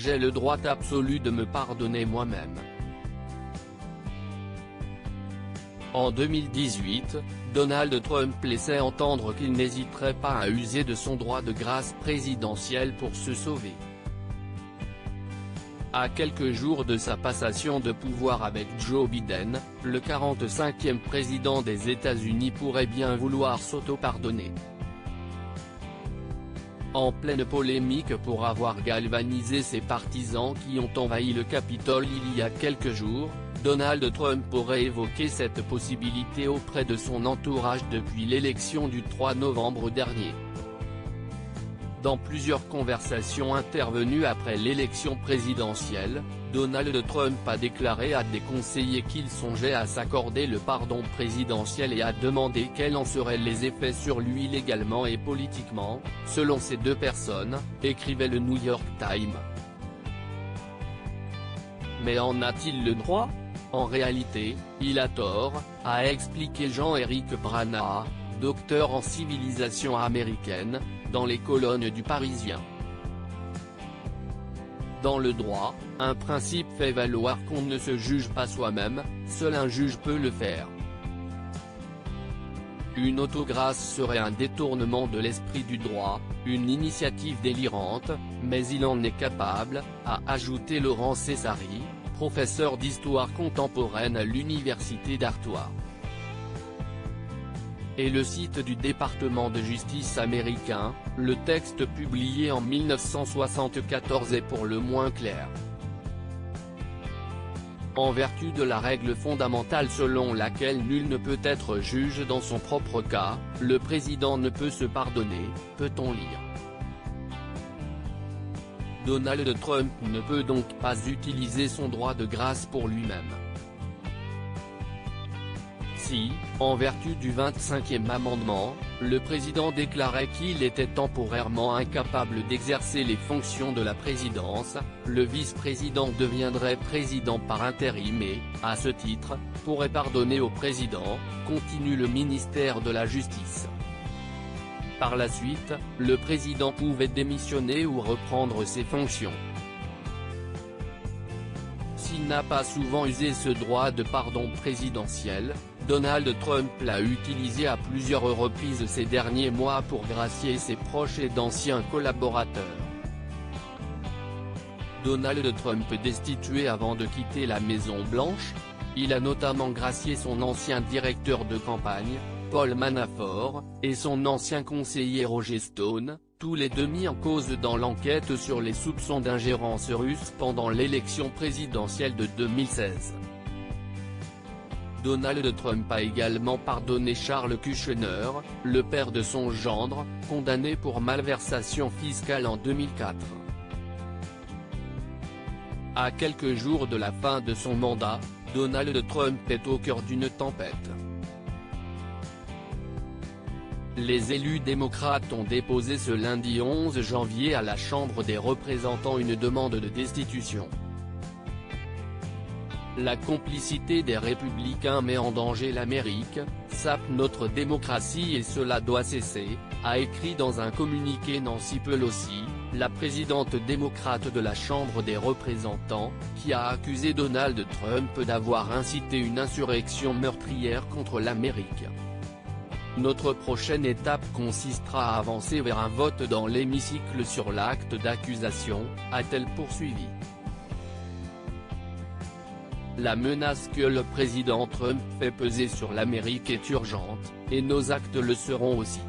j'ai le droit absolu de me pardonner moi-même. En 2018, Donald Trump laissait entendre qu'il n'hésiterait pas à user de son droit de grâce présidentiel pour se sauver. À quelques jours de sa passation de pouvoir avec Joe Biden, le 45e président des États-Unis pourrait bien vouloir s'auto-pardonner. En pleine polémique pour avoir galvanisé ses partisans qui ont envahi le Capitole il y a quelques jours, Donald Trump aurait évoqué cette possibilité auprès de son entourage depuis l'élection du 3 novembre dernier. Dans plusieurs conversations intervenues après l'élection présidentielle, Donald Trump a déclaré à des conseillers qu'il songeait à s'accorder le pardon présidentiel et a demandé quels en seraient les effets sur lui légalement et politiquement, selon ces deux personnes, écrivait le New York Times. Mais en a-t-il le droit ? En réalité, il a tort, a expliqué Jean-Éric Brana, docteur en civilisation américaine, dans les colonnes du Parisien. Dans le droit, un principe fait valoir qu'on ne se juge pas soi-même, seul un juge peut le faire. Une autogrâce serait un détournement de l'esprit du droit, une initiative délirante, mais il en est capable, a ajouté Laurent Césari, professeur d'histoire contemporaine à l'université d'Artois. Et le site du département de justice américain, le texte publié en 1974 est pour le moins clair. En vertu de la règle fondamentale selon laquelle nul ne peut être juge dans son propre cas, le président ne peut se pardonner, peut-on lire. Donald Trump ne peut donc pas utiliser son droit de grâce pour lui-même. Si, en vertu du 25e amendement, le président déclarait qu'il était temporairement incapable d'exercer les fonctions de la présidence, le vice-président deviendrait président par intérim et, à ce titre, pourrait pardonner au président, continue le ministère de la Justice. Par la suite, le président pouvait démissionner ou reprendre ses fonctions. S'il n'a pas souvent usé ce droit de pardon présidentiel, Donald Trump l'a utilisé à plusieurs reprises ces derniers mois pour gracier ses proches et d'anciens collaborateurs. Donald Trump destitué avant de quitter la Maison-Blanche, il a notamment gracié son ancien directeur de campagne, Paul Manafort, et son ancien conseiller Roger Stone, tous les deux mis en cause dans l'enquête sur les soupçons d'ingérence russe pendant l'élection présidentielle de 2016. Donald Trump a également pardonné Charles Kushner, le père de son gendre, condamné pour malversation fiscale en 2004. À quelques jours de la fin de son mandat, Donald Trump est au cœur d'une tempête. Les élus démocrates ont déposé ce lundi 11 janvier à la Chambre des représentants une demande de destitution. La complicité des républicains met en danger l'Amérique, sape notre démocratie et cela doit cesser, a écrit dans un communiqué Nancy Pelosi, la présidente démocrate de la Chambre des représentants, qui a accusé Donald Trump d'avoir incité une insurrection meurtrière contre l'Amérique. Notre prochaine étape consistera à avancer vers un vote dans l'hémicycle sur l'acte d'accusation, a-t-elle poursuivi. La menace que le président Trump fait peser sur l'Amérique est urgente, et nos actes le seront aussi.